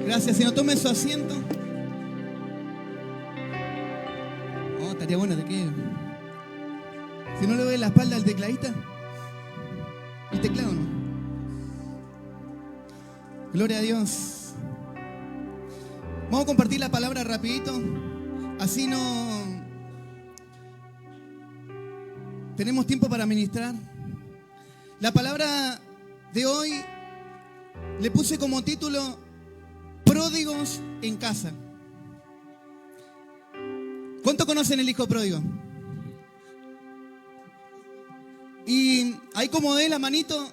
Gracias, Señor. Tome su asiento. Oh, estaría bueno de que... Si no le doy la espalda al tecladista. El teclado no. Gloria a Dios. Vamos a compartir la palabra rapidito. Así no... Tenemos tiempo para ministrar. La palabra de hoy le puse como título Pródigos en casa. ¿Cuánto conocen el hijo pródigo? Y ahí como de la manito,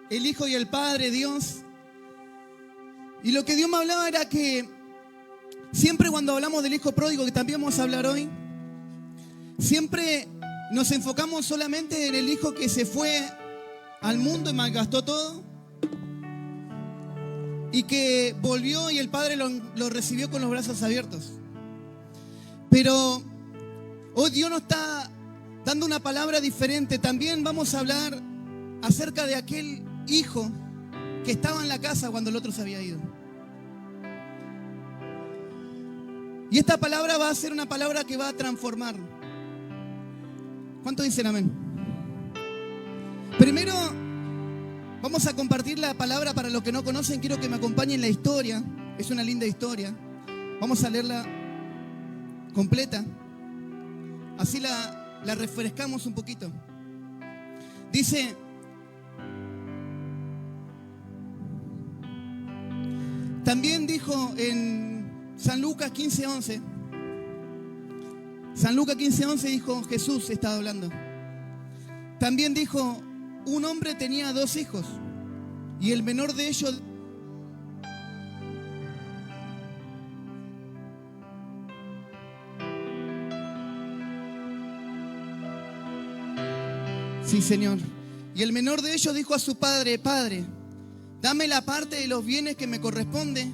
el hijo y el padre, Dios. Y lo que Dios me hablaba era que siempre cuando hablamos del hijo pródigo, que también vamos a hablar hoy, siempre nos enfocamos solamente en el hijo que se fue al mundo y malgastó todo, y que volvió y el padre lo recibió con los brazos abiertos. Pero hoy Dios nos está dando una palabra diferente. También vamos a hablar acerca de aquel hijo que estaba en la casa cuando el otro se había ido. Y esta palabra va a ser una palabra que va a transformar. ¿Cuántos dicen amén? Primero vamos a compartir la palabra para los que no conocen. Quiero que me acompañen la historia. Es una linda historia. Vamos a leerla completa. Así la refrescamos un poquito. Dice: también dijo en San Lucas 15:11. San Lucas 15:11 dijo, Jesús estaba hablando. También dijo: un hombre tenía 2 hijos y el menor de ellos sí, Señor. Y el menor de ellos dijo a su padre: Padre, dame la parte de los bienes que me corresponde.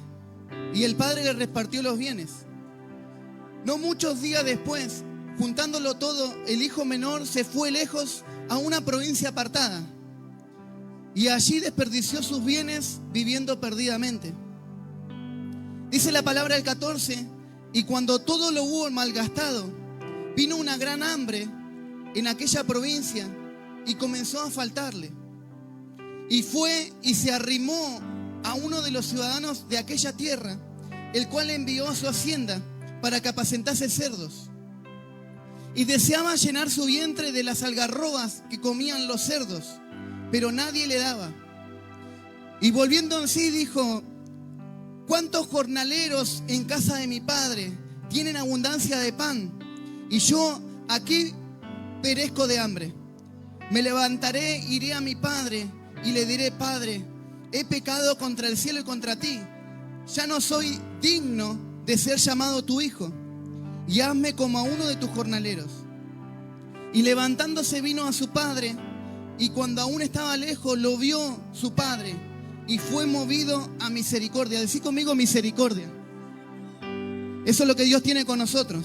Y el padre le repartió los bienes. No muchos días después, juntándolo todo, el hijo menor se fue lejos a una provincia apartada. Y allí desperdició sus bienes viviendo perdidamente. Dice la palabra del 14: y cuando todo lo hubo malgastado, vino una gran hambre en aquella provincia y comenzó a faltarle. Y fue y se arrimó a uno de los ciudadanos de aquella tierra, el cual envió a su hacienda para que apacentase cerdos. Y deseaba llenar su vientre de las algarrobas que comían los cerdos, pero nadie le daba. Y volviendo en sí dijo: ¿cuántos jornaleros en casa de mi padre tienen abundancia de pan? Y yo aquí perezco de hambre. Me levantaré, iré a mi padre y le diré: Padre, he pecado contra el cielo y contra ti. Ya no soy digno de ser llamado tu hijo. Y hazme como a uno de tus jornaleros. Y levantándose vino a su padre, y cuando aún estaba lejos lo vio su padre, y fue movido a misericordia. Decí conmigo: misericordia. Eso es lo que Dios tiene con nosotros.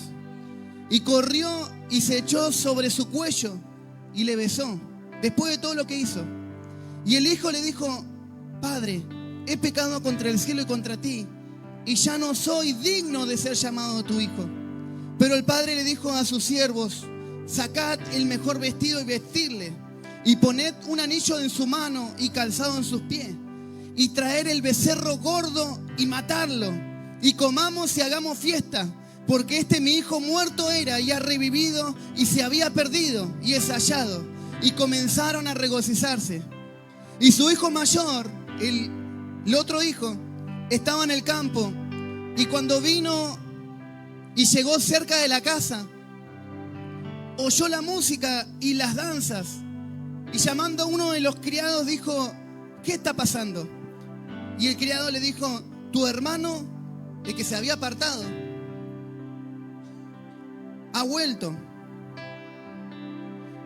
Y corrió y se echó sobre su cuello y le besó, después de todo lo que hizo. Y el hijo le dijo: Padre, he pecado contra el cielo y contra ti, y ya no soy digno de ser llamado tu hijo. Pero el padre le dijo a sus siervos: sacad el mejor vestido y vestidle, y poned un anillo en su mano y calzado en sus pies, y traer el becerro gordo y matarlo, y comamos y hagamos fiesta, porque este mi hijo muerto era y ha revivido, y se había perdido y es hallado. Y comenzaron a regocijarse. Y su hijo mayor, el otro hijo, estaba en el campo, y cuando vino y llegó cerca de la casa, oyó la música y las danzas, y llamando a uno de los criados dijo: ¿qué está pasando? Y el criado le dijo: tu hermano, el que se había apartado, ha vuelto,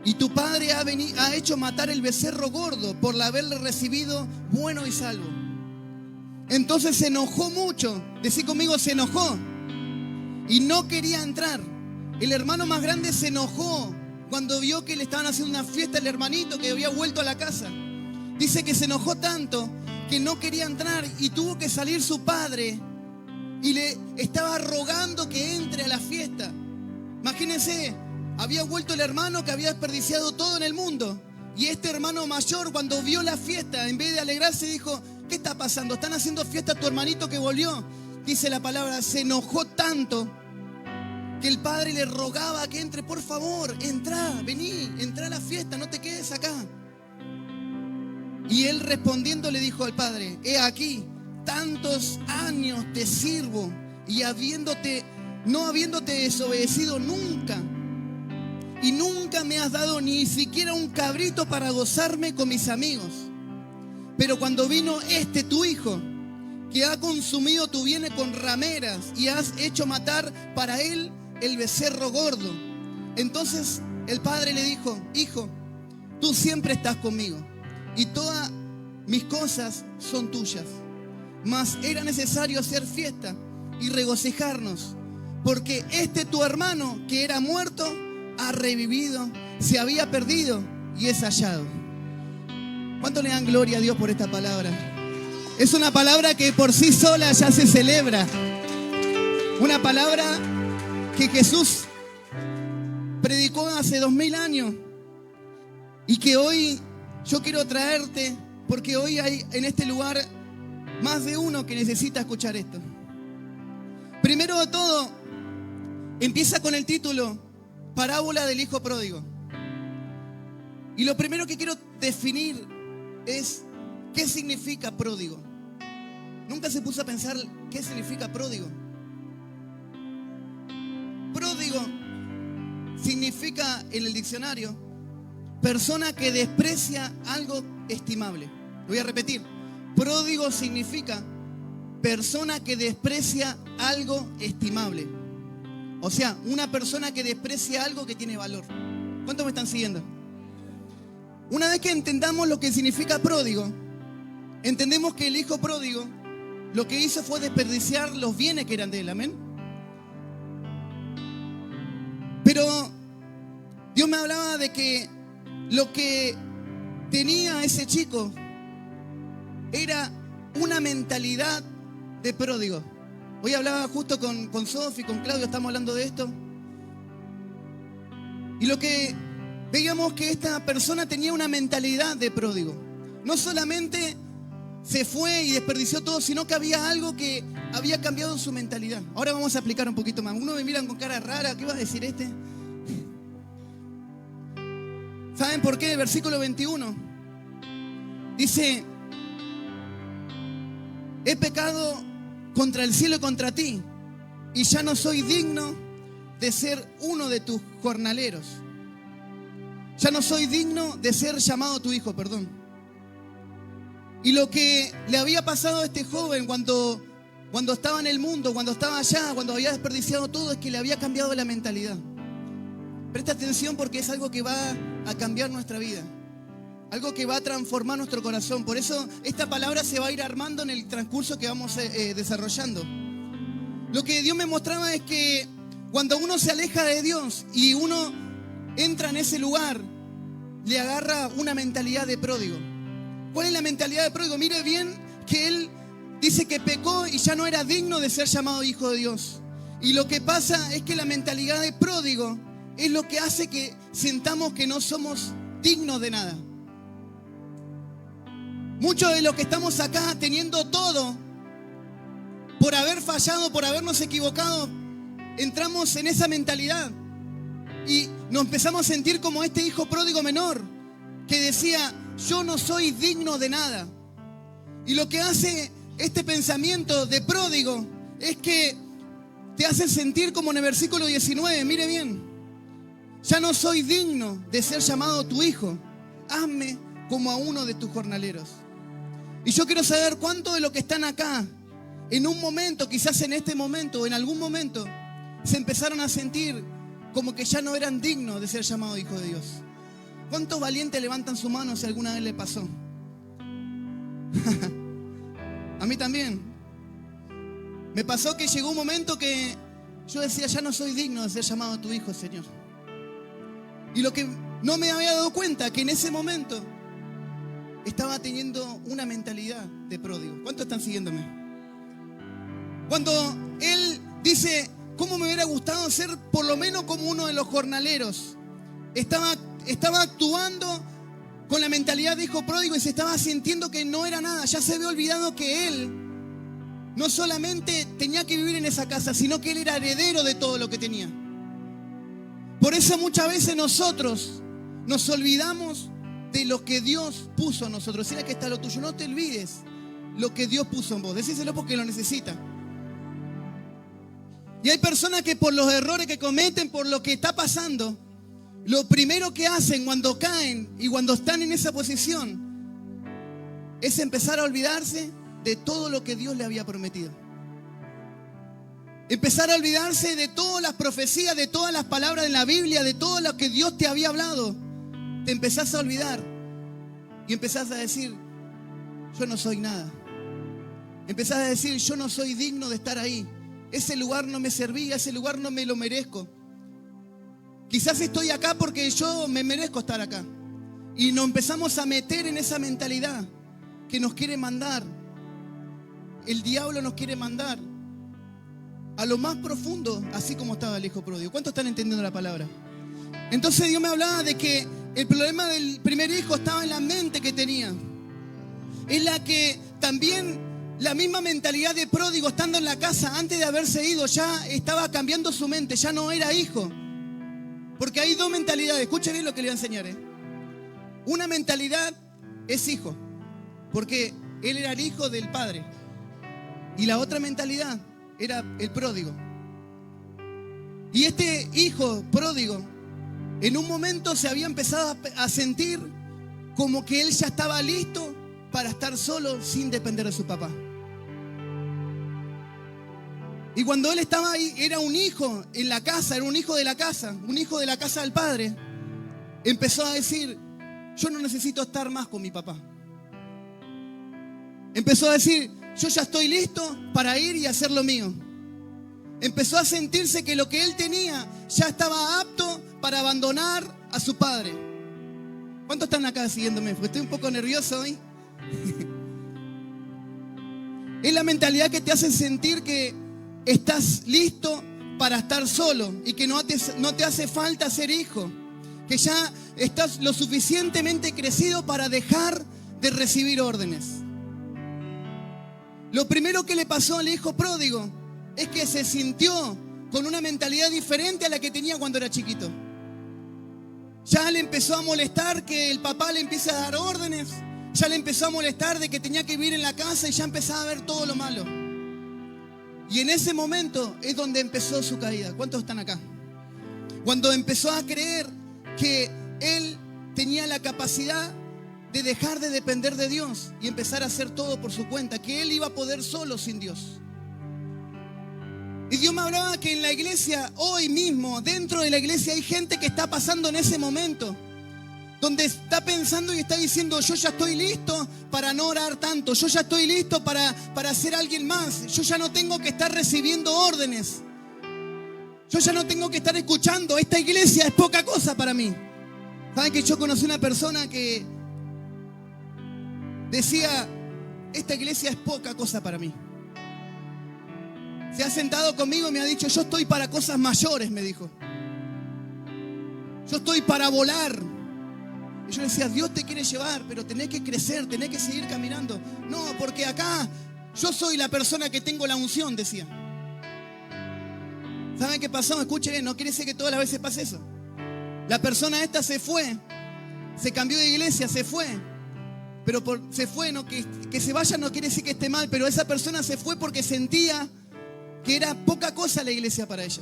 y tu padre ha hecho matar el becerro gordo por haberle recibido bueno y salvo. Entonces se enojó mucho. Decí conmigo: se enojó. Y no quería entrar. El hermano más grande se enojó cuando vio que le estaban haciendo una fiesta al hermanito que había vuelto a la casa. Dice que se enojó tanto que no quería entrar, y tuvo que salir su padre y le estaba rogando que entre a la fiesta. Imagínense, había vuelto el hermano que había desperdiciado todo en el mundo. Y este hermano mayor, cuando vio la fiesta, en vez de alegrarse, dijo: ¿qué está pasando? ¿Están haciendo fiesta a tu hermanito que volvió? Dice la palabra, se enojó tanto que el padre le rogaba que entre. Por favor, entra, vení, entra a la fiesta, no te quedes acá. Y él respondiendo le dijo al padre: he aquí, tantos años te sirvo y no habiéndote desobedecido nunca, y nunca me has dado ni siquiera un cabrito para gozarme con mis amigos. Pero cuando vino tu hijo, que ha consumido tu bienes con rameras y has hecho matar para él el becerro gordo. Entonces el padre le dijo: hijo, tú siempre estás conmigo y todas mis cosas son tuyas. Mas era necesario hacer fiesta y regocijarnos, porque tu hermano que era muerto ha revivido, se había perdido y es hallado. ¿Cuánto le dan gloria a Dios por esta palabra? Es una palabra que por sí sola ya se celebra. Una palabra que Jesús predicó hace 2000 años y que hoy yo quiero traerte, porque hoy hay en este lugar más de uno que necesita escuchar esto. Primero de todo, empieza con el título Parábola del Hijo Pródigo. Y lo primero que quiero definir es ¿qué significa pródigo? ¿Nunca se puso a pensar qué significa pródigo? Pródigo significa en el diccionario persona que desprecia algo estimable. Lo voy a repetir. Pródigo significa persona que desprecia algo estimable. O sea, una persona que desprecia algo que tiene valor. ¿Cuántos me están siguiendo? Una vez que entendamos lo que significa pródigo, entendemos que el hijo pródigo lo que hizo fue desperdiciar los bienes que eran de él. Amén. Pero Dios me hablaba de que lo que tenía ese chico era una mentalidad de pródigo. Hoy hablaba justo con Sofi, con Claudio, estamos hablando de esto. Y lo que veíamos que esta persona tenía una mentalidad de pródigo. No solamente se fue y desperdició todo, sino que había algo que había cambiado en su mentalidad. Ahora vamos a explicar un poquito más. Uno me miran con cara rara, ¿qué va a decir este? ¿Saben por qué? El versículo 21 dice: he pecado contra el cielo y contra ti, y ya no soy digno de ser uno de tus jornaleros. Ya no soy digno de ser llamado tu hijo, perdón. Y lo que le había pasado a este joven cuando estaba en el mundo, cuando estaba allá, cuando había desperdiciado todo, es que le había cambiado la mentalidad. Presta atención, porque es algo que va a cambiar nuestra vida. Algo que va a transformar nuestro corazón. Por eso esta palabra se va a ir armando en el transcurso que vamos desarrollando. Lo que Dios me mostraba es que cuando uno se aleja de Dios y uno entra en ese lugar, le agarra una mentalidad de pródigo. ¿Cuál es la mentalidad de pródigo? Mire bien que él dice que pecó y ya no era digno de ser llamado hijo de Dios. Y lo que pasa es que la mentalidad de pródigo es lo que hace que sintamos que no somos dignos de nada. Muchos de los que estamos acá teniendo todo, por haber fallado, por habernos equivocado, entramos en esa mentalidad y nos empezamos a sentir como este hijo pródigo menor que decía: yo no soy digno de nada. Y lo que hace este pensamiento de pródigo es que te hace sentir como en el versículo 19, mire bien: ya no soy digno de ser llamado tu hijo, hazme como a uno de tus jornaleros. Y yo quiero saber cuántos de los que están acá, en un momento, quizás en este momento o en algún momento, se empezaron a sentir como que ya no eran dignos de ser llamados hijos de Dios. ¿Cuántos valientes levantan su mano si alguna vez le pasó? A mí también. Me pasó que llegó un momento que yo decía: ya no soy digno de ser llamado tu hijo, Señor. Y lo que no me había dado cuenta, que en ese momento estaba teniendo una mentalidad de pródigo. ¿Cuántos están siguiéndome? Cuando él dice, ¿cómo me hubiera gustado ser por lo menos como uno de los jornaleros? Estaba actuando con la mentalidad de hijo pródigo y se estaba sintiendo que no era nada. Ya se había olvidado que él no solamente tenía que vivir en esa casa, sino que él era heredero de todo lo que tenía. Por eso muchas veces nosotros nos olvidamos de lo que Dios puso en nosotros. Decirle que está lo tuyo. No te olvides lo que Dios puso en vos. Decíselo porque lo necesita. Y hay personas que por los errores que cometen, por lo que está pasando, lo primero que hacen cuando caen y cuando están en esa posición es empezar a olvidarse de todo lo que Dios le había prometido. Empezar a olvidarse de todas las profecías, de todas las palabras en la Biblia, de todo lo que Dios te había hablado. Te empezás a olvidar y empezás a decir, yo no soy nada. Empezás a decir, yo no soy digno de estar ahí. Ese lugar no me servía, ese lugar no me lo merezco. Quizás estoy acá porque yo me merezco estar acá. Y nos empezamos a meter en esa mentalidad que nos quiere mandar. El diablo nos quiere mandar a lo más profundo, así como estaba el hijo pródigo. ¿Cuántos están entendiendo la palabra? Entonces Dios me hablaba de que el problema del primer hijo estaba en la mente que tenía. Es la que también la misma mentalidad de pródigo, estando en la casa antes de haberse ido, ya estaba cambiando su mente, ya no era hijo. Porque hay dos mentalidades. Escuchen bien lo que le voy a enseñar. Una mentalidad es hijo, porque él era el hijo del padre. Y la otra mentalidad era el pródigo. Y este hijo pródigo en un momento se había empezado a sentir como que él ya estaba listo para estar solo sin depender de su papá. Y cuando él estaba ahí, era un hijo en la casa, era un hijo de la casa del padre. Empezó a decir, yo no necesito estar más con mi papá. Empezó a decir, yo ya estoy listo para ir y hacer lo mío. Empezó a sentirse que lo que él tenía ya estaba apto para abandonar a su padre. ¿Cuántos están acá siguiéndome? Porque estoy un poco nervioso hoy. Es la mentalidad que te hace sentir que estás listo para estar solo y que no te hace falta ser hijo. Que ya estás lo suficientemente crecido para dejar de recibir órdenes. Lo primero que le pasó al hijo pródigo es que se sintió con una mentalidad diferente a la que tenía cuando era chiquito. Ya le empezó a molestar que el papá le empiece a dar órdenes. Ya le empezó a molestar de que tenía que vivir en la casa y ya empezaba a ver todo lo malo. Y en ese momento es donde empezó su caída. ¿Cuántos están acá? Cuando empezó a creer que él tenía la capacidad de dejar de depender de Dios y empezar a hacer todo por su cuenta, que él iba a poder solo sin Dios. Y Dios me hablaba que en la iglesia, hoy mismo, dentro de la iglesia hay gente que está pasando en ese momento, donde está pensando y está diciendo, yo ya estoy listo para no orar tanto, yo ya estoy listo para ser alguien más, yo ya no tengo que estar recibiendo órdenes, yo ya no tengo que estar escuchando, esta iglesia es poca cosa para mí. ¿Saben que yo conocí una persona que decía, esta iglesia es poca cosa para mí? Se ha sentado conmigo y me ha dicho, yo estoy para cosas mayores, me dijo. Yo estoy para volar. Y yo le decía, Dios te quiere llevar, pero tenés que crecer, tenés que seguir caminando. No, porque acá yo soy la persona que tengo la unción, decía. ¿Saben qué pasó? Escuchen, no quiere decir que todas las veces pase eso. La persona esta se fue, se cambió de iglesia, se fue. Pero se fue, no, que se vaya no quiere decir que esté mal, pero esa persona se fue porque sentía que era poca cosa la iglesia para ella.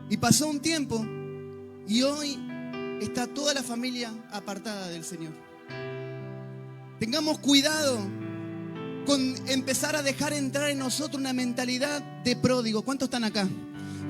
Y pasó un tiempo y hoy está toda la familia apartada del Señor. Tengamos cuidado con empezar a dejar entrar en nosotros una mentalidad de pródigo. ¿Cuántos están acá?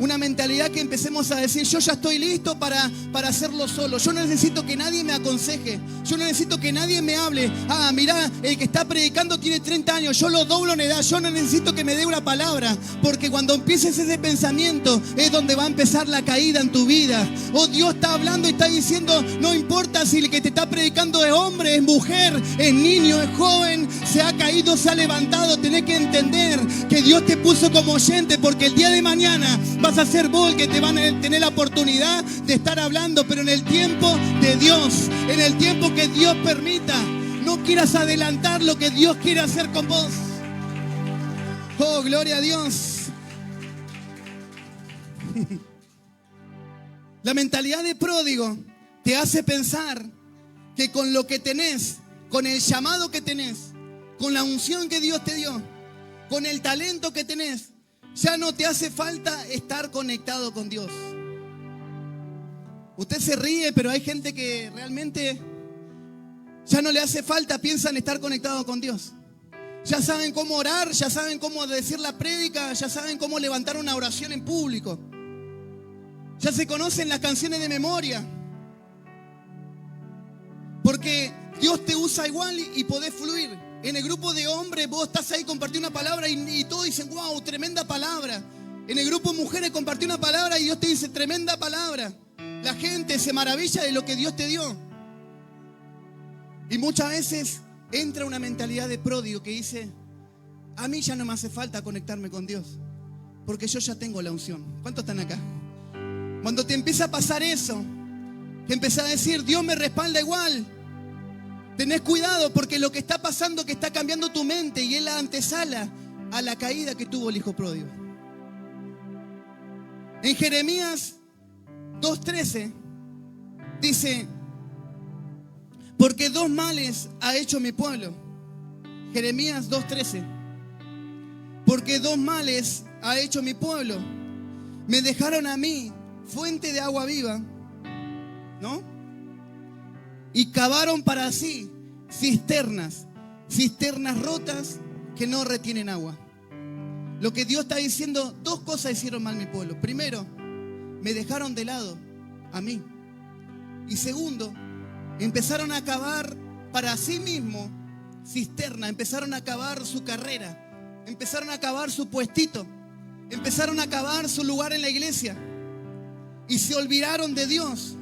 Una mentalidad que empecemos a decir, yo ya estoy listo para hacerlo solo. Yo no necesito que nadie me aconseje. Yo no necesito que nadie me hable. Ah, mirá, el que está predicando tiene 30 años. Yo lo doblo en edad. Yo no necesito que me dé una palabra. Porque cuando empieces ese pensamiento es donde va a empezar la caída en tu vida. Oh, Dios está hablando y está diciendo, no importa si el que te está predicando es hombre, es mujer, es niño, es joven, se ha caído, se ha levantado. Tenés que entender que Dios te puso como oyente, porque el día de mañana vas a ser vos el que te van a tener la oportunidad de estar hablando, pero en el tiempo de Dios, en el tiempo que Dios permita. No quieras adelantar lo que Dios quiere hacer con vos. Oh, gloria a Dios. La mentalidad de pródigo te hace pensar que con lo que tenés, con el llamado que tenés, con la unción que Dios te dio, con el talento que tenés, ya no te hace falta estar conectado con Dios. Usted se ríe, pero hay gente que realmente ya no le hace falta, piensan estar conectado con Dios. Ya saben cómo orar, ya saben cómo decir la prédica, ya saben cómo levantar una oración en público. Ya se conocen las canciones de memoria. Porque Dios te usa igual y podés fluir. En el grupo de hombres vos estás ahí, compartí una palabra y todos dicen, wow, tremenda palabra. En el grupo de mujeres compartí una palabra y Dios te dice, tremenda palabra. La gente se maravilla de lo que Dios te dio. Y muchas veces entra una mentalidad de pródigo que dice, a mí ya no me hace falta conectarme con Dios, porque yo ya tengo la unción. ¿Cuántos están acá? Cuando te empieza a pasar eso, que empezás a decir, Dios me respalda igual, tenés cuidado, porque lo que está pasando es que está cambiando tu mente y es la antesala a la caída que tuvo el hijo pródigo. En Jeremías 2:13 dice, porque dos males ha hecho mi pueblo. Jeremías 2:13. Porque dos males ha hecho mi pueblo. Me dejaron a mí fuente de agua viva, ¿no? Y cavaron para sí cisternas rotas que no retienen agua. Lo que Dios está diciendo, dos cosas hicieron mal mi pueblo. Primero, me dejaron de lado a mí. Y segundo, empezaron a cavar para sí mismo cisterna, empezaron a cavar su carrera, empezaron a cavar su puestito, empezaron a cavar su lugar en la iglesia y se olvidaron de Dios.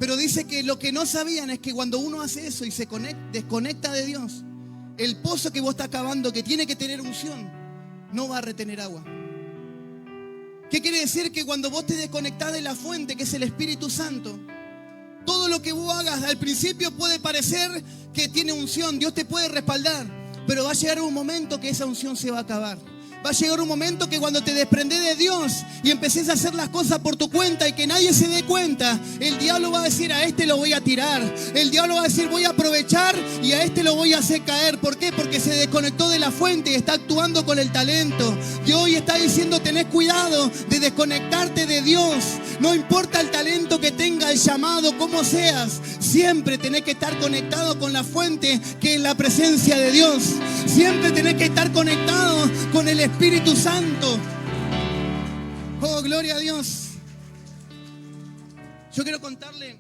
Pero dice que lo que no sabían es que cuando uno hace eso y se desconecta de Dios, el pozo que vos estás cavando, que tiene que tener unción, no va a retener agua. ¿Qué quiere decir? Que cuando vos te desconectás de la fuente, que es el Espíritu Santo, todo lo que vos hagas al principio puede parecer que tiene unción, Dios te puede respaldar, pero va a llegar un momento que esa unción se va a acabar. Va a llegar un momento que cuando te desprendés de Dios y empecés a hacer las cosas por tu cuenta y que nadie se dé cuenta, el diablo va a decir, a este lo voy a tirar. El diablo va a decir, voy a aprovechar y a este lo voy a hacer caer. ¿Por qué? Porque se desconectó de la fuente y está actuando con el talento. Y hoy está diciendo, tenés cuidado de desconectarte de Dios. No importa el talento que tenga, el llamado, como seas, siempre tenés que estar conectado con la fuente, que es la presencia de Dios. Siempre tenés que estar conectado con el Espíritu Santo. Oh, gloria a Dios. Yo quiero contarle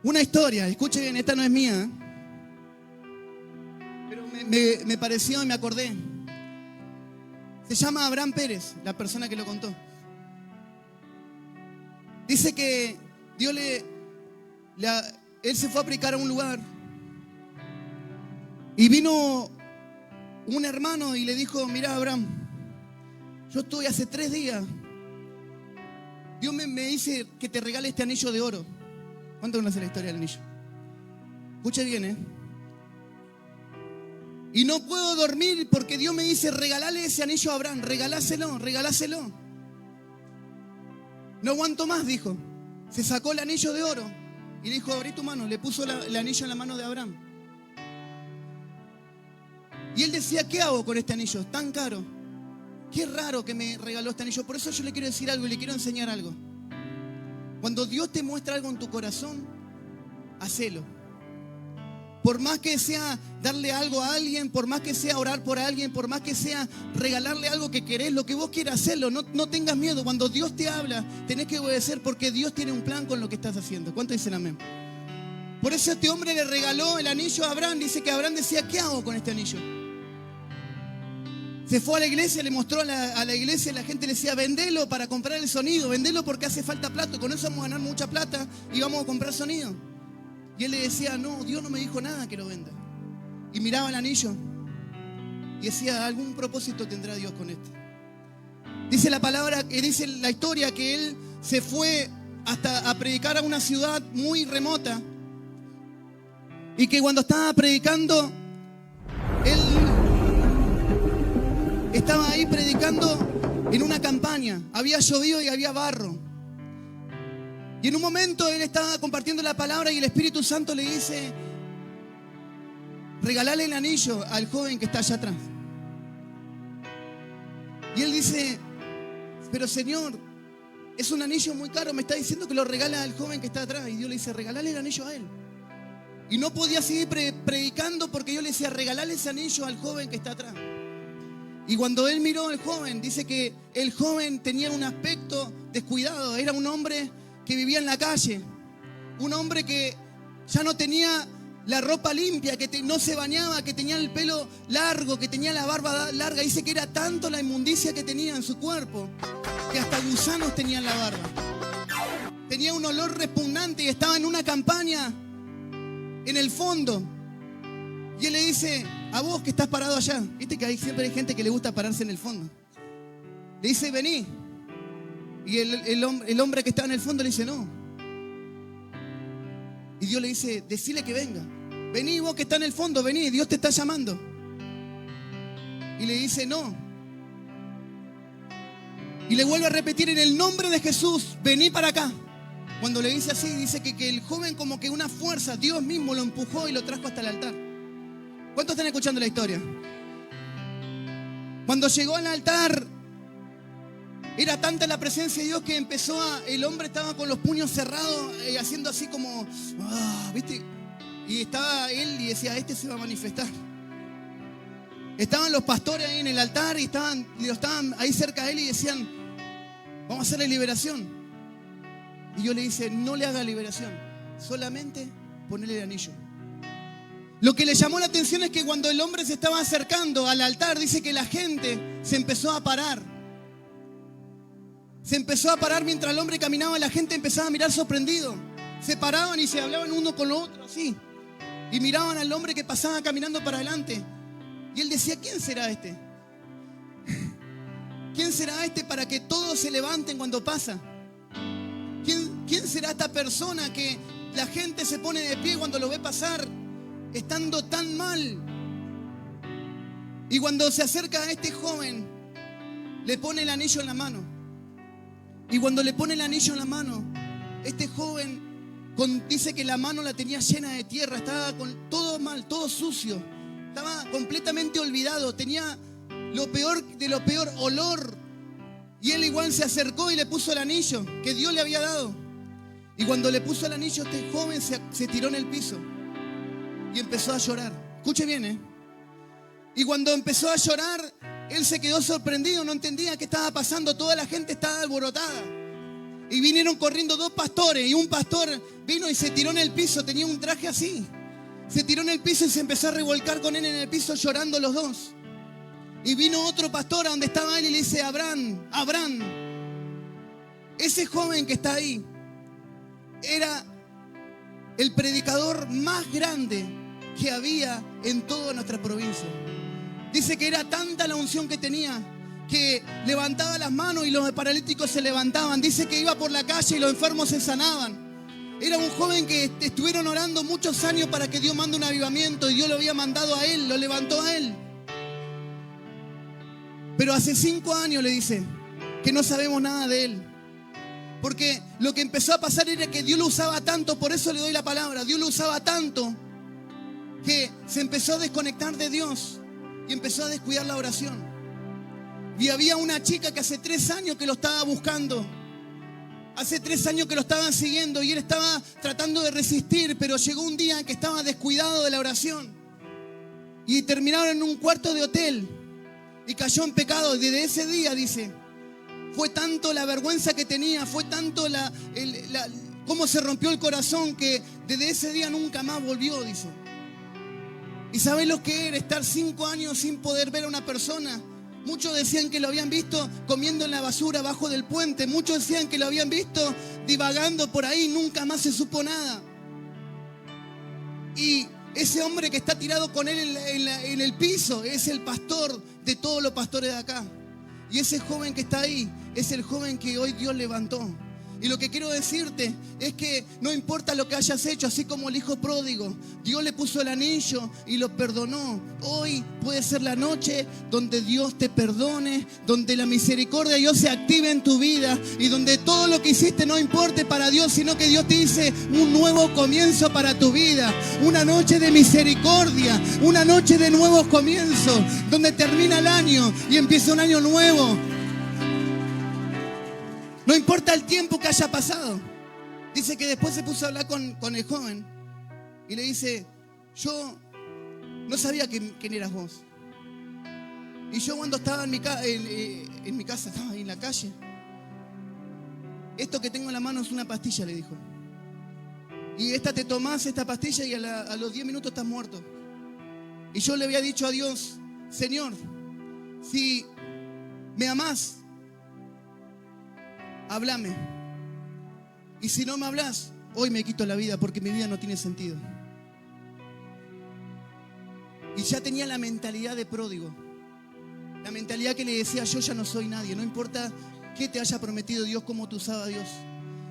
una historia. Escuche bien, esta no es mía, pero me pareció y me acordé. Se llama Abraham Pérez, la persona que lo contó. Dice que Dios él se fue a predicar a un lugar y vino un hermano y le dijo, mirá, Abraham, yo estoy hace 3 días. Dios me dice que te regale este anillo de oro. ¿Cuánto conoce la historia del anillo? Escuche bien, Y no puedo dormir porque Dios me dice, regalale ese anillo a Abraham, regaláselo. No aguanto más, dijo. Se sacó el anillo de oro y dijo, abrí tu mano. Le puso el anillo en la mano de Abraham. Y él decía, ¿qué hago con este anillo? Es tan caro. Qué raro que me regaló este anillo. Por eso yo le quiero decir algo y le quiero enseñar algo. Cuando Dios te muestra algo en tu corazón, hacelo. Por más que sea darle algo a alguien, por más que sea orar por alguien, por más que sea regalarle algo que querés, lo que vos quieras hacerlo, no tengas miedo. Cuando Dios te habla, tenés que obedecer porque Dios tiene un plan con lo que estás haciendo. ¿Cuántos dicen amén? Por eso este hombre le regaló el anillo a Abraham. Dice que Abraham decía, ¿qué hago con este anillo? Se fue a la iglesia, le mostró a la iglesia, la gente le decía, vendelo para comprar el sonido, vendelo porque hace falta plata, con eso vamos a ganar mucha plata y vamos a comprar sonido. Y él le decía, no, Dios no me dijo nada que lo venda. Y miraba el anillo y decía, algún propósito tendrá Dios con esto. Dice la palabra, dice la historia que él se fue hasta a predicar a una ciudad muy remota y que cuando estaba predicando, él estaba ahí predicando en una campaña. Había llovido y había barro. Y en un momento él estaba compartiendo la palabra y el Espíritu Santo le dice, regalale el anillo al joven que está allá atrás. Y él dice, pero Señor, es un anillo muy caro, me está diciendo que lo regala al joven que está atrás. Y Dios le dice, regalale el anillo a él. Y no podía seguir predicando porque Dios le decía, regalale ese anillo al joven que está atrás. Y cuando él miró al joven, dice que el joven tenía un aspecto descuidado. Era un hombre que vivía en la calle, un hombre que ya no tenía la ropa limpia, que no se bañaba, que tenía el pelo largo, que tenía la barba larga. Dice que era tanto la inmundicia que tenía en su cuerpo, que hasta gusanos tenía en la barba. Tenía un olor repugnante y estaba en una campaña en el fondo. Y él le dice, a vos que estás parado allá, viste que siempre hay gente que le gusta pararse en el fondo. Le dice, vení. Y el hombre que estaba en el fondo le dice, no. Y Dios le dice, decile que venga. Vení vos que está en el fondo, vení, Dios te está llamando. Y le dice, no. Y le vuelve a repetir, en el nombre de Jesús, vení para acá. Cuando le dice así, dice que el joven como que una fuerza, Dios mismo lo empujó y lo trajo hasta el altar. ¿Cuántos están escuchando la historia? Cuando llegó al altar, era tanta la presencia de Dios que el hombre estaba con los puños cerrados, haciendo así como, ¿viste? Y estaba él y decía, este se va a manifestar. Estaban los pastores ahí en el altar y estaban ahí cerca de él y decían, vamos a hacerle liberación. Y yo le dice, no le haga liberación, solamente ponele el anillo. Lo que le llamó la atención es que cuando el hombre se estaba acercando al altar, dice que la gente se empezó a parar. Se empezó a parar mientras el hombre caminaba, la gente empezaba a mirar sorprendido. Se paraban y se hablaban uno con lo otro, así. Y miraban al hombre que pasaba caminando para adelante. Y él decía, ¿quién será este? ¿Quién será este para que todos se levanten cuando pasa? ¿Quién será esta persona que la gente se pone de pie cuando lo ve pasar estando tan mal? Y cuando se acerca a este joven, le pone el anillo en la mano. Y cuando le pone el anillo en la mano, este joven dice que la mano la tenía llena de tierra, estaba con todo mal, todo sucio, estaba completamente olvidado, tenía lo peor de lo peor, olor. Y él igual se acercó y le puso el anillo que Dios le había dado. Y cuando le puso el anillo, este joven se tiró en el piso y empezó a llorar. Escuche bien, Y cuando empezó a llorar, él se quedó sorprendido, no entendía qué estaba pasando. Toda la gente estaba alborotada. Y vinieron corriendo dos pastores. Y un pastor vino y se tiró en el piso. Tenía un traje así. Se tiró en el piso y se empezó a revolcar con él en el piso, llorando los dos. Y vino otro pastor a donde estaba él y le dice, Abraham, ese joven que está ahí era el predicador más grande que había en toda nuestra provincia. Dice que era tanta la unción que tenía que levantaba las manos y los paralíticos se levantaban. Dice que iba por la calle y los enfermos se sanaban. Era un joven que estuvieron orando muchos años para que Dios mande un avivamiento y Dios lo había mandado a él, lo levantó a él. Pero hace 5 años le dice que no sabemos nada de él. Porque lo que empezó a pasar era que Dios lo usaba tanto, por eso le doy la palabra, Dios lo usaba tanto que se empezó a desconectar de Dios y empezó a descuidar la oración. Y había una chica que hace 3 años que lo estaba buscando Hace 3 años que lo estaban siguiendo y él estaba tratando de resistir, pero llegó un día en que estaba descuidado de la oración y terminaron en un cuarto de hotel y cayó en pecado. Desde ese día, dice, fue tanto la vergüenza que tenía, fue tanto cómo se rompió el corazón, que desde ese día nunca más volvió, dice. ¿Y sabés lo que era estar 5 años sin poder ver a una persona? Muchos decían que lo habían visto comiendo en la basura abajo del puente. Muchos decían que lo habían visto divagando por ahí. Nunca más se supo nada. Y ese hombre que está tirado con él en el piso es el pastor de todos los pastores de acá. Y ese joven que está ahí es el joven que hoy Dios levantó. Y lo que quiero decirte es que no importa lo que hayas hecho, así como el hijo pródigo, Dios le puso el anillo y lo perdonó. Hoy puede ser la noche donde Dios te perdone, donde la misericordia de Dios se active en tu vida y donde todo lo que hiciste no importe para Dios, sino que Dios te dice un nuevo comienzo para tu vida. Una noche de misericordia, una noche de nuevos comienzos, donde termina el año y empieza un año nuevo. No importa el tiempo que haya pasado. Dice que después se puso a hablar con el joven y le dice: yo no sabía quién eras vos. Y yo cuando estaba en mi casa, estaba ahí en la calle. Esto que tengo en la mano es una pastilla, le dijo. Y te tomás esta pastilla y a los 10 minutos estás muerto. Y yo le había dicho a Dios: Señor, si me amás, háblame. Y si no me hablas, hoy me quito la vida porque mi vida no tiene sentido. Y ya tenía la mentalidad de pródigo. La mentalidad que le decía: yo ya no soy nadie. No importa qué te haya prometido Dios, cómo te usaba Dios.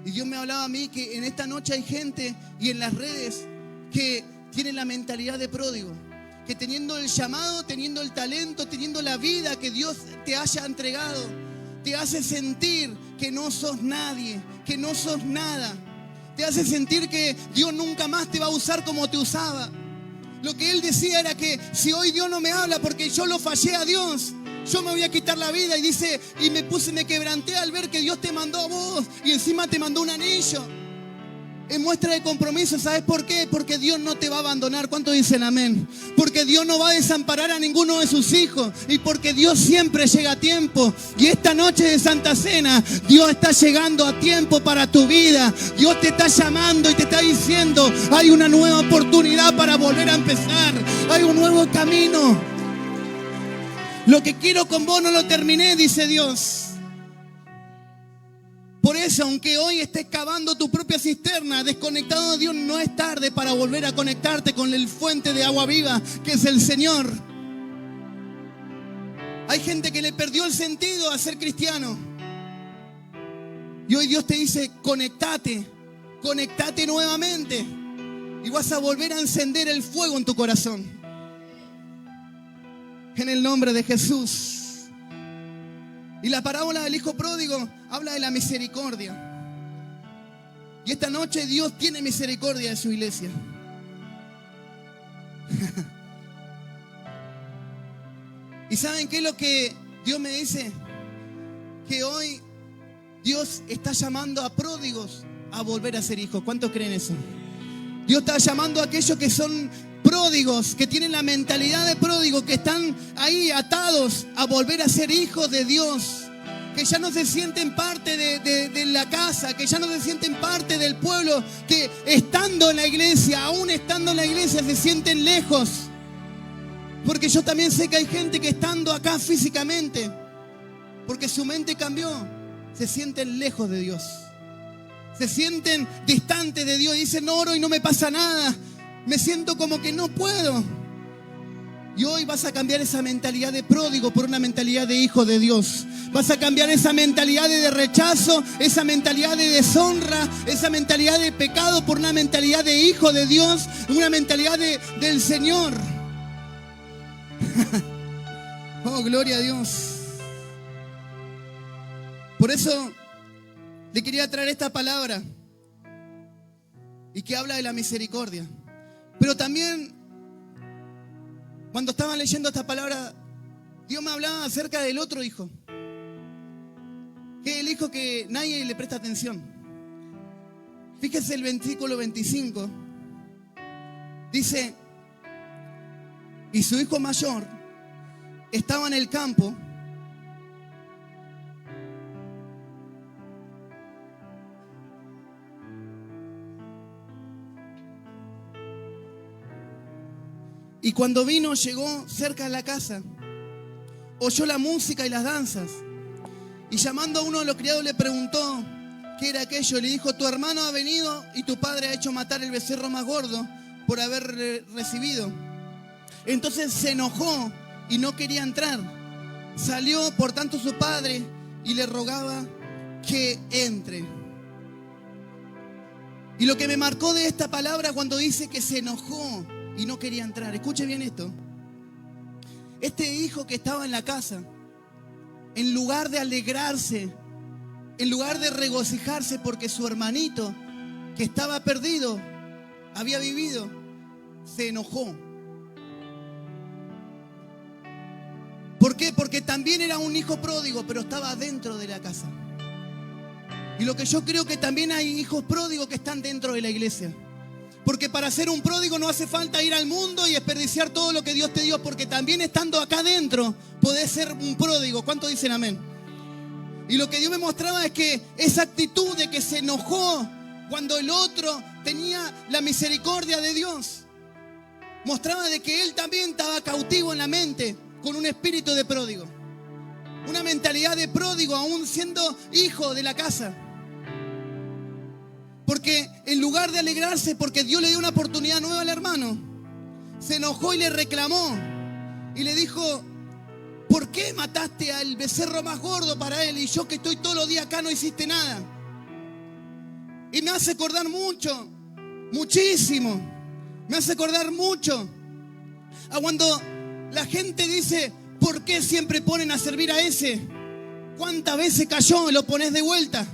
Y Dios me hablaba a mí que en esta noche hay gente y en las redes que tienen la mentalidad de pródigo. Que teniendo el llamado, teniendo el talento, teniendo la vida que Dios te haya entregado, te hace sentir que no sos nadie, que no sos nada. Te hace sentir que Dios nunca más te va a usar como te usaba. Lo que él decía era que si hoy Dios no me habla porque yo lo fallé a Dios, yo me voy a quitar la vida. Y dice, y me quebranté al ver que Dios te mandó a vos y encima te mandó un anillo. En muestra de compromiso, ¿sabes por qué? Porque Dios no te va a abandonar. ¿Cuántos dicen amén? Porque Dios no va a desamparar a ninguno de sus hijos. Y porque Dios siempre llega a tiempo. Y esta noche de Santa Cena, Dios está llegando a tiempo para tu vida. Dios te está llamando y te está diciendo: hay una nueva oportunidad para volver a empezar. Hay un nuevo camino. Lo que quiero con vos no lo terminé, dice Dios. Por eso, aunque hoy estés cavando tu propia cisterna, desconectado de Dios, no es tarde para volver a conectarte con el fuente de agua viva, que es el Señor. Hay gente que le perdió el sentido a ser cristiano. Y hoy Dios te dice: conectate nuevamente. Y vas a volver a encender el fuego en tu corazón. En el nombre de Jesús. Y la parábola del hijo pródigo habla de la misericordia. Y esta noche Dios tiene misericordia de su iglesia. ¿Y saben qué es lo que Dios me dice? Que hoy Dios está llamando a pródigos a volver a ser hijos. ¿Cuántos creen eso? Dios está llamando a aquellos que son pródigos, que tienen la mentalidad de pródigo, que están ahí atados a volver a ser hijos de Dios, que ya no se sienten parte de la casa, que ya no se sienten parte del pueblo, que estando en la iglesia, aún estando en la iglesia, se sienten lejos. Porque yo también sé que hay gente que estando acá físicamente, porque su mente cambió, se sienten lejos de Dios, se sienten distantes de Dios y dicen: no oro y no me pasa nada. Me siento como que no puedo. Y hoy vas a cambiar esa mentalidad de pródigo por una mentalidad de hijo de Dios. Vas a cambiar esa mentalidad de rechazo, esa mentalidad de deshonra, esa mentalidad de pecado por una mentalidad de hijo de Dios, una mentalidad del Señor. Oh, gloria a Dios. Por eso le quería traer esta palabra y que habla de la misericordia. Pero también, cuando estaban leyendo esta palabra, Dios me hablaba acerca del otro hijo. Que hijo que nadie le presta atención. Fíjese el versículo 25. Dice, y su hijo mayor estaba en el campo y cuando vino llegó cerca de la casa, oyó la música y las danzas y llamando a uno de los criados le preguntó qué era aquello. Le dijo, tu hermano ha venido y tu padre ha hecho matar el becerro más gordo por haber recibido. Entonces se enojó y no quería entrar. Salió por tanto su padre y le rogaba que entre. Y lo que me marcó de esta palabra cuando dice que se enojó y no quería entrar, escuche bien esto. Este hijo que estaba en la casa, en lugar de alegrarse, en lugar de regocijarse porque su hermanito que estaba perdido había vivido, se enojó. ¿Por qué? Porque también era un hijo pródigo, pero estaba dentro de la casa. Y lo que yo creo que también hay hijos pródigos que están dentro de la iglesia. Porque para ser un pródigo no hace falta ir al mundo y desperdiciar todo lo que Dios te dio, porque también estando acá adentro podés ser un pródigo. ¿Cuántos dicen amén? Y lo que Dios me mostraba es que esa actitud de que se enojó cuando el otro tenía la misericordia de Dios, mostraba de que él también estaba cautivo en la mente con un espíritu de pródigo, una mentalidad de pródigo aún siendo hijo de la casa. Porque en lugar de alegrarse porque Dios le dio una oportunidad nueva al hermano, se enojó y le reclamó y le dijo, ¿por qué mataste al becerro más gordo para él y yo que estoy todos los días acá no hiciste nada? Y me hace acordar mucho, muchísimo, me hace acordar mucho a cuando la gente dice, ¿por qué siempre ponen a servir a ese? ¿Cuántas veces cayó y lo pones de vuelta?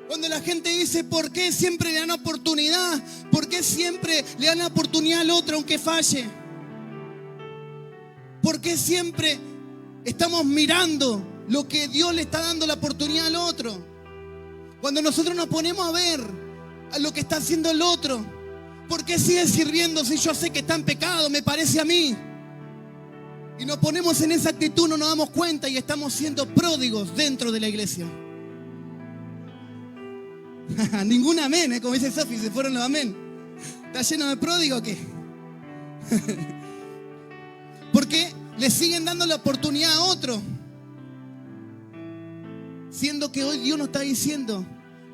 Cuando la gente dice, ¿por qué siempre le dan oportunidad? ¿Por qué siempre le dan la oportunidad al otro aunque falle? ¿Por qué siempre estamos mirando lo que Dios le está dando la oportunidad al otro? Cuando nosotros nos ponemos a ver a lo que está haciendo el otro, ¿por qué sigue sirviendo si yo sé que está en pecado? Me parece a mí. Y nos ponemos en esa actitud, no nos damos cuenta y estamos siendo pródigos dentro de la iglesia. Ningún amén, como dice Sofi, se fueron los amén. ¿Está lleno de pródigos o qué? Porque le siguen dando la oportunidad a otro, siendo que hoy Dios nos está diciendo,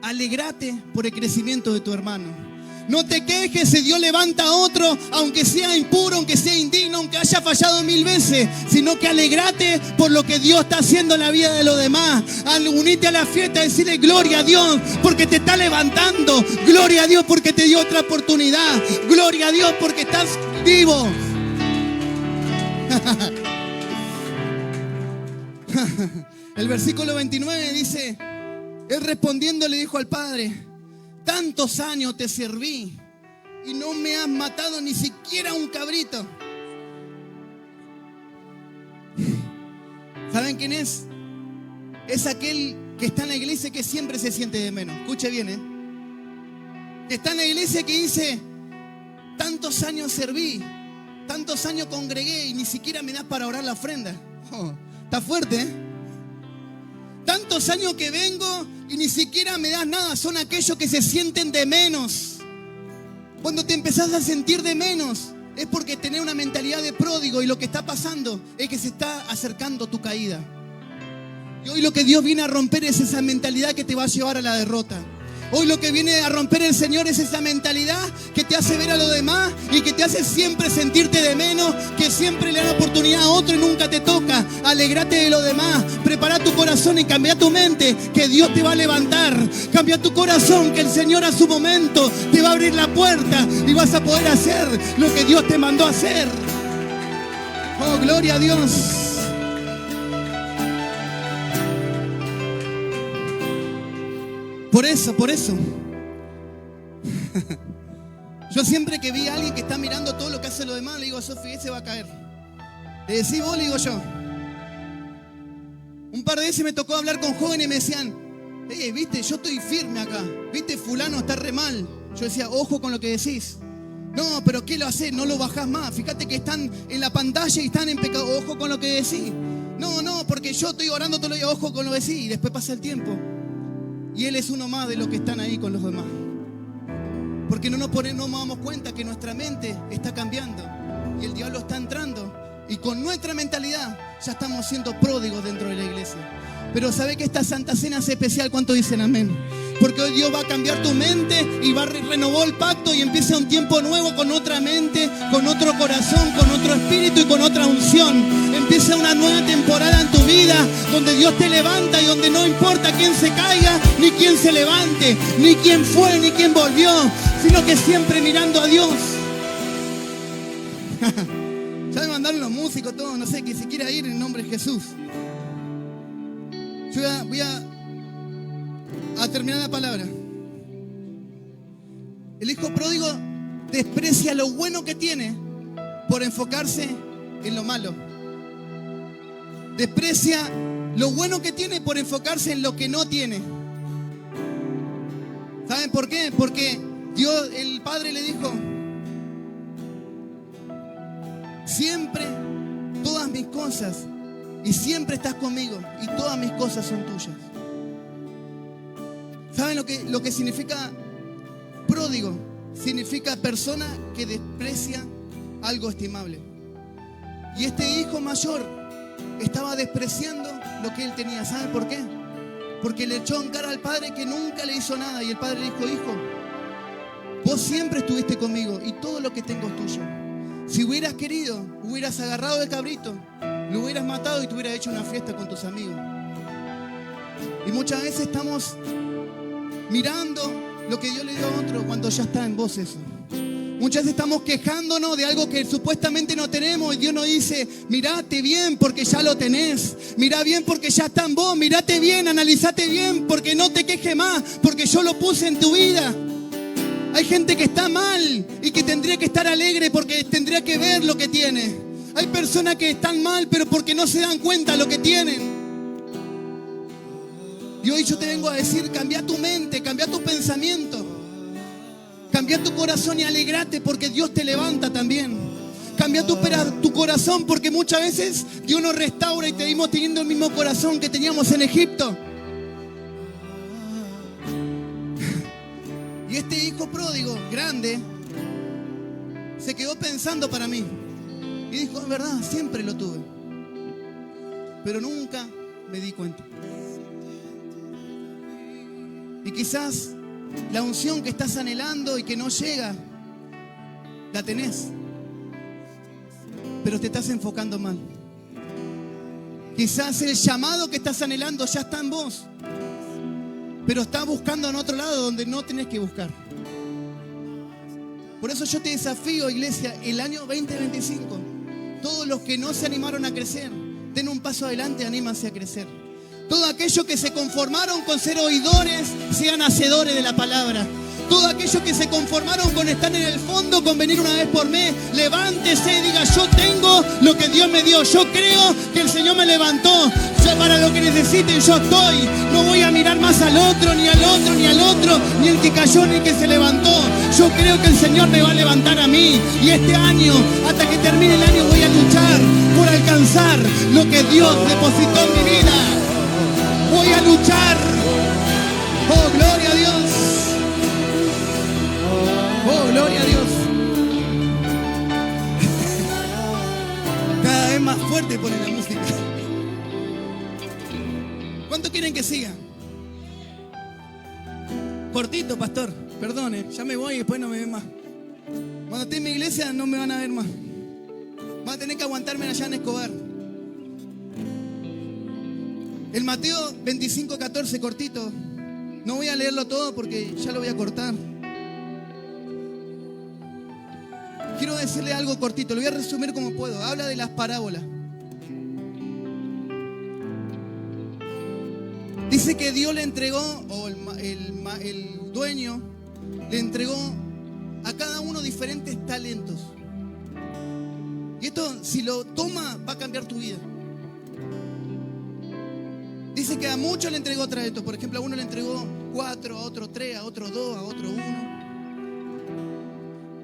alégrate por el crecimiento de tu hermano. No te quejes si Dios levanta a otro, aunque sea impuro, aunque sea indigno, aunque haya fallado 1000 veces, sino que alegrate por lo que Dios está haciendo en la vida de los demás. Al unirte a la fiesta, decirle gloria a Dios porque te está levantando, gloria a Dios porque te dio otra oportunidad, gloria a Dios porque estás vivo. El versículo 29 dice, él respondiendo le dijo al padre, tantos años te serví y no me has matado ni siquiera un cabrito. ¿Saben quién es? Es aquel que está en la iglesia que siempre se siente de menos. Escuche bien, que está en la iglesia que dice, tantos años serví, tantos años congregué y ni siquiera me das para orar la ofrenda. Está fuerte, ¿eh? Tantos años que vengo y ni siquiera me das nada. Son aquellos que se sienten de menos. Cuando te empezás a sentir de menos, es porque tenés una mentalidad de pródigo y lo que está pasando es que se está acercando tu caída. Y hoy lo que Dios viene a romper es esa mentalidad que te va a llevar a la derrota. Hoy lo que viene a romper el Señor es esa mentalidad que te hace ver a los demás y que te hace siempre sentirte de menos, que siempre le da oportunidad a otro y nunca te toca. Alegrate de los demás, prepara tu corazón y cambia tu mente, que Dios te va a levantar. Cambia tu corazón, que el Señor a su momento te va a abrir la puerta y vas a poder hacer lo que Dios te mandó a hacer. Oh, gloria a Dios. Por eso. Yo siempre que vi a alguien que está mirando todo lo que hace lo demás, le digo a Sofi, ese va a caer. Le decís vos, le digo yo. Un par de veces me tocó hablar con jóvenes y me decían, viste, yo estoy firme acá. Viste, fulano está re mal. Yo decía, ojo con lo que decís. No, pero ¿qué lo haces? No lo bajás más. Fíjate que están en la pantalla y están en pecado. Ojo con lo que decís. No, porque yo estoy orando todo el día. Ojo con lo que decís. Y después pasa el tiempo. Y él es uno más de los que están ahí con los demás. Porque no nos damos cuenta que nuestra mente está cambiando. Y el diablo está entrando. Y con nuestra mentalidad ya estamos siendo pródigos dentro de la iglesia. Pero sabe que esta Santa Cena es especial. ¿Cuánto dicen amén? Porque hoy Dios va a cambiar tu mente y va a renovar el pacto y empieza un tiempo nuevo con otra mente, con otro corazón, con otro espíritu y con otra unción. Empieza una nueva temporada en tu vida donde Dios te levanta y donde no importa quién se caiga, ni quién se levante, ni quién fue, ni quién volvió, sino que siempre mirando a Dios. Ya me mandaron los músicos, todos, no sé, que se quiera ir en nombre de Jesús. Yo voy a terminar la palabra. El hijo pródigo desprecia lo bueno que tiene por enfocarse en lo malo. Desprecia lo bueno que tiene por enfocarse en lo que no tiene. ¿Saben por qué? Porque Dios, el Padre le dijo: siempre todas mis cosas, y siempre estás conmigo, y todas mis cosas son tuyas. ¿Saben lo que significa pródigo? Significa persona que desprecia algo estimable. Y este hijo mayor estaba despreciando lo que él tenía. ¿Saben por qué? Porque le echó en cara al padre que nunca le hizo nada. Y el padre le dijo: hijo, vos siempre estuviste conmigo y todo lo que tengo es tuyo. Si hubieras querido, hubieras agarrado el cabrito, lo hubieras matado y te hubieras hecho una fiesta con tus amigos. Y muchas veces estamos mirando lo que Dios le dio a otro cuando ya está en vos eso. Muchas veces estamos quejándonos de algo que supuestamente no tenemos y Dios nos dice: mirate bien porque ya lo tenés, mirá bien porque ya está en vos, mirate bien, analizate bien porque no te quejes más, porque yo lo puse en tu vida. Hay gente que está mal y que tendría que estar alegre porque tendría que ver lo que tiene. Hay personas que están mal pero porque no se dan cuenta de lo que tienen. Y hoy yo te vengo a decir: cambia tu mente, cambia tu pensamiento, cambia tu corazón y alegrate porque Dios te levanta también. Cambia tu corazón porque muchas veces Dios nos restaura y te seguimos teniendo el mismo corazón que teníamos en Egipto. Y este hijo pródigo, grande, se quedó pensando para mí. Y dijo: es verdad, siempre lo tuve, pero nunca me di cuenta. Y quizás la unción que estás anhelando y que no llega, la tenés, pero te estás enfocando mal. Quizás el llamado que estás anhelando ya está en vos, pero estás buscando en otro lado donde no tenés que buscar. Por eso yo te desafío, iglesia, el año 2025, todos los que no se animaron a crecer, den un paso adelante, anímanse a crecer. Todos aquellos que se conformaron con ser oidores, sean hacedores de la palabra. Todos aquellos que se conformaron con estar en el fondo, con venir una vez por mes, levántese y diga: yo tengo lo que Dios me dio. Yo creo que el Señor me levantó. Para lo que necesiten yo estoy. No voy a mirar más al otro, ni al otro, ni al otro, ni el que cayó, ni el que se levantó. Yo creo que el Señor me va a levantar a mí. Y este año, hasta que termine el año, voy a luchar por alcanzar lo que Dios depositó en mi vida. Voy a luchar. Oh, gloria a Dios. Oh, gloria a Dios. Cada vez más fuerte pone la música. ¿Cuánto quieren que siga? Cortito, pastor. Perdone, ya me voy y después no me ven más. Cuando esté en mi iglesia no me van a ver más. Van a tener que aguantarme allá en Escobar. El Mateo 25:14, cortito. No voy a leerlo todo porque ya lo voy a cortar. Quiero decirle algo cortito, lo voy a resumir como puedo. Habla de las parábolas. Dice que Dios le entregó, o el dueño le entregó a cada uno diferentes talentos. Y esto, si lo toma, va a cambiar tu vida. dice que a muchos le entregó talentos. Por ejemplo, a uno le entregó 4, a otro 3, a otro 2, a otro 1.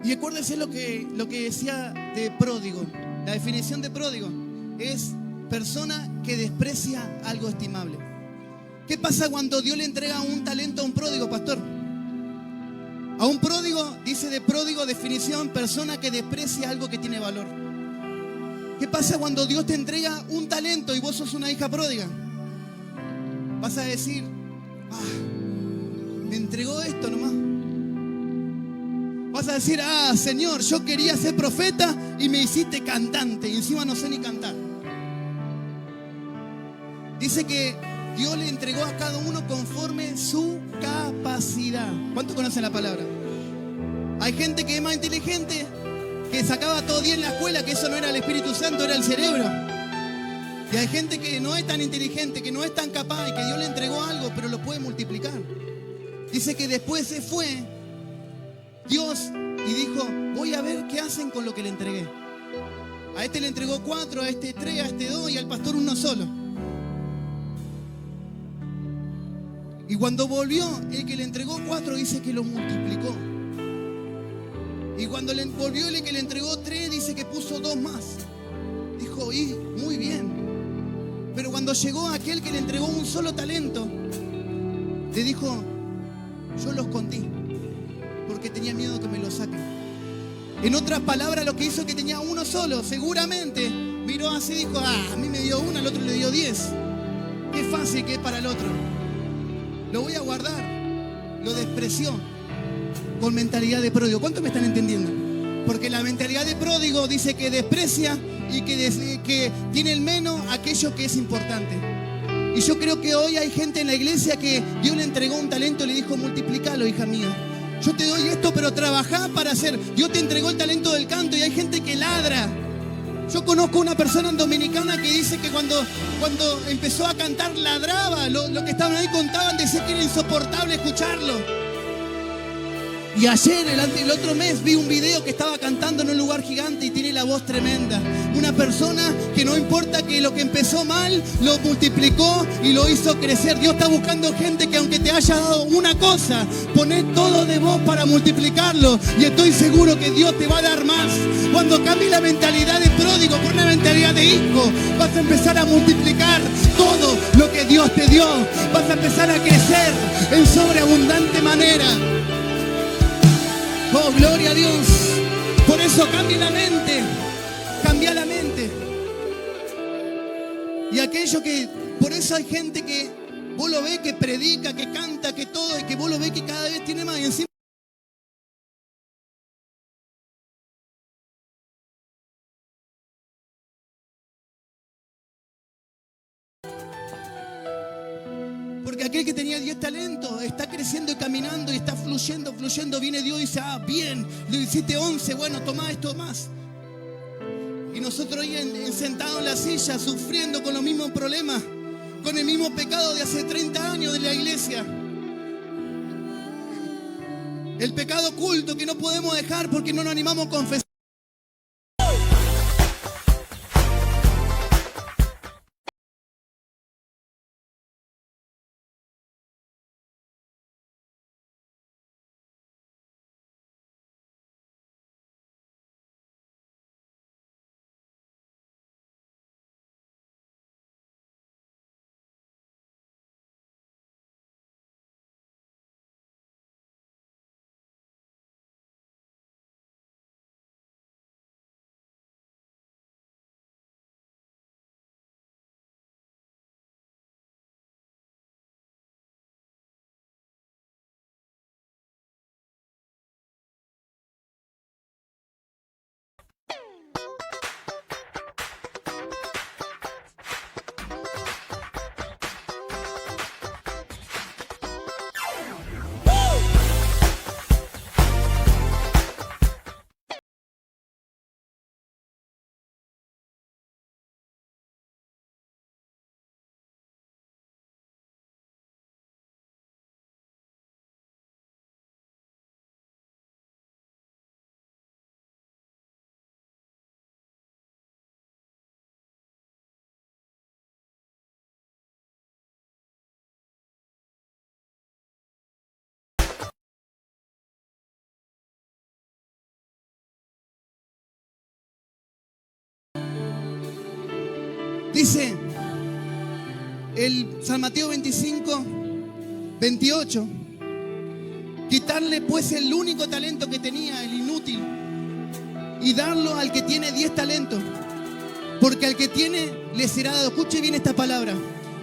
Y acuérdense lo que decía de pródigo. La definición de pródigo es persona que desprecia algo estimable. ¿Qué pasa cuando Dios le entrega un talento a un pródigo, pastor? A un pródigo, dice de pródigo, definición, persona que desprecia algo que tiene valor. ¿Qué pasa cuando Dios te entrega un talento y vos sos una hija pródiga? Vas a decir, me entregó esto nomás. Vas a decir, Señor, yo quería ser profeta y me hiciste cantante y encima no sé ni cantar. Dice que Dios le entregó a cada uno conforme su capacidad. ¿Cuántos conocen la palabra? Hay gente que es más inteligente, que sacaba todo 10 en la escuela, que eso no era el Espíritu Santo, era el cerebro. Y hay gente que no es tan inteligente, que no es tan capaz y que Dios le entregó algo, pero lo puede multiplicar. Dice que después se fue Dios y dijo, voy a ver qué hacen con lo que le entregué. A este le entregó 4, a este 3, a este 2 y al pastor uno solo. Y cuando volvió, el que le entregó 4 dice que lo multiplicó. Y cuando volvió el que le entregó 3, dice que puso 2 más. Dijo, muy bien. Pero cuando llegó aquel que le entregó un solo talento, le dijo, yo lo escondí porque tenía miedo que me lo saquen. En otras palabras, lo que hizo que tenía uno solo, seguramente miró así y dijo, a mí me dio 1, al otro le dio 10. Qué fácil que es para el otro. Lo voy a guardar. Lo despreció con mentalidad de pródigo. ¿Cuántos me están entendiendo? Porque la mentalidad de pródigo dice que desprecia y que tiene el menos aquello que es importante. Y yo creo que hoy hay gente en la iglesia que Dios le entregó un talento y le dijo, multiplícalo, hija mía. Yo te doy esto, pero trabajá para hacer. Dios te entregó el talento del canto y hay gente que ladra. Yo conozco una persona en Dominicana que dice que cuando empezó a cantar ladraba. Lo que estaban ahí contaban, decía que era insoportable escucharlo. Y ayer, el otro mes, vi un video que estaba cantando en un lugar gigante y tiene la voz tremenda. Una persona que no importa que lo que empezó mal, lo multiplicó y lo hizo crecer. Dios está buscando gente que aunque te haya dado una cosa, poné todo de vos para multiplicarlo. Y estoy seguro que Dios te va a dar más. Cuando cambie la mentalidad de pródigo por una mentalidad de hijo, vas a empezar a multiplicar todo lo que Dios te dio. Vas a empezar a crecer en sobreabundante manera. Oh, gloria a Dios. Por eso cambia la mente. Cambia la mente. Y aquello que, por eso hay gente que vos lo ves que predica, que canta, que todo, y que vos lo ves que cada vez tiene más. Y encima porque aquel que tenía 10 talentos está creciendo y caminando y está fluyendo. Viene Dios y dice, bien, lo hiciste 11, bueno, tomá esto más. Y nosotros ahí sentados en la silla, sufriendo con los mismos problemas, con el mismo pecado de hace 30 años de la iglesia. El pecado oculto que no podemos dejar porque no nos animamos a confesar. Dice el San Mateo 25, 28. Quitarle pues el único talento que tenía, el inútil, y darlo al que tiene 10 talentos. Porque al que tiene le será dado. Escuche bien esta palabra.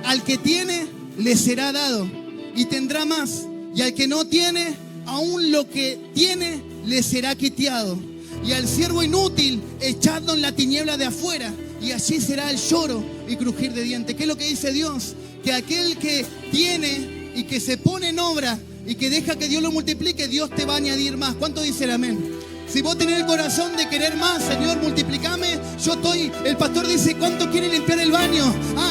Al que tiene le será dado y tendrá más. Y al que no tiene, aún lo que tiene le será quitado. Y al siervo inútil echadlo en la tiniebla de afuera, y allí será el lloro y crujir de dientes. ¿Qué es lo que dice Dios? Que aquel que tiene y que se pone en obra y que deja que Dios lo multiplique, Dios te va a añadir más. ¿Cuánto dice el amén? Si vos tenés el corazón de querer más, Señor, multiplícame. El pastor dice, ¿cuánto quiere limpiar el baño?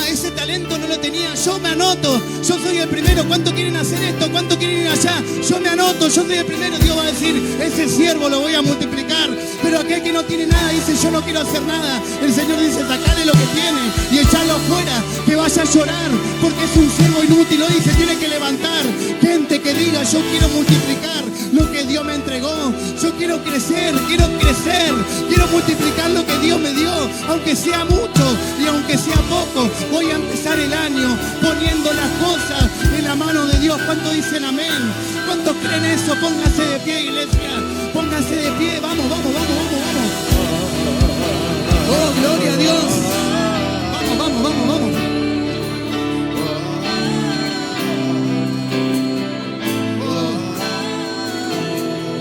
Ese talento no lo tenía, yo me anoto. Yo soy el primero. ¿Cuánto quieren hacer esto? ¿Cuánto quieren ir allá? Yo me anoto, yo soy el primero. Dios va a decir, ese siervo lo voy a multiplicar. Pero aquel que no tiene nada dice, yo no quiero hacer nada. El Señor dice, sacale lo que tiene y echarlo afuera, que vaya a llorar, porque es un siervo inútil. Hoy se tiene que levantar gente que diga, yo quiero multiplicar lo que Dios me entregó. Yo quiero crecer, quiero multiplicar lo que Dios me dio, aunque sea mucho y aunque sea poco. Voy a empezar el año poniendo las cosas en la mano de Dios. ¿Cuántos dicen amén? ¿Cuántos creen eso? Pónganse de pie, iglesia. Pónganse de pie, vamos. Oh, gloria a Dios.